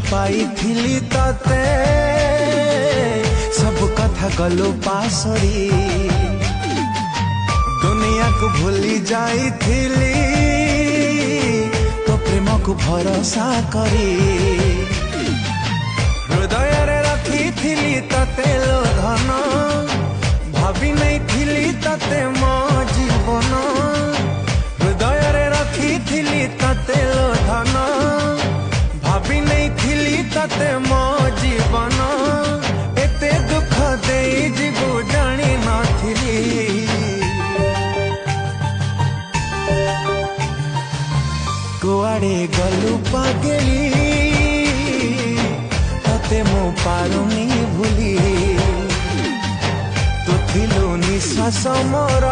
पाई तते सब कथा गलो पासरी दुनिया को भूली जाई तो प्रेम को भरोसा करी हृदय रे रखी तते लो धन भाभी नहीं थिली तते मो जीवन हृदय रे रखी तते लो धन भाभी नहीं थिली तते मो जीवन एते दुख दे जीवु जानी नथिली कुआड़े गलु पागली तते मो पारुनी भूली तू थिलु निश्वास मोर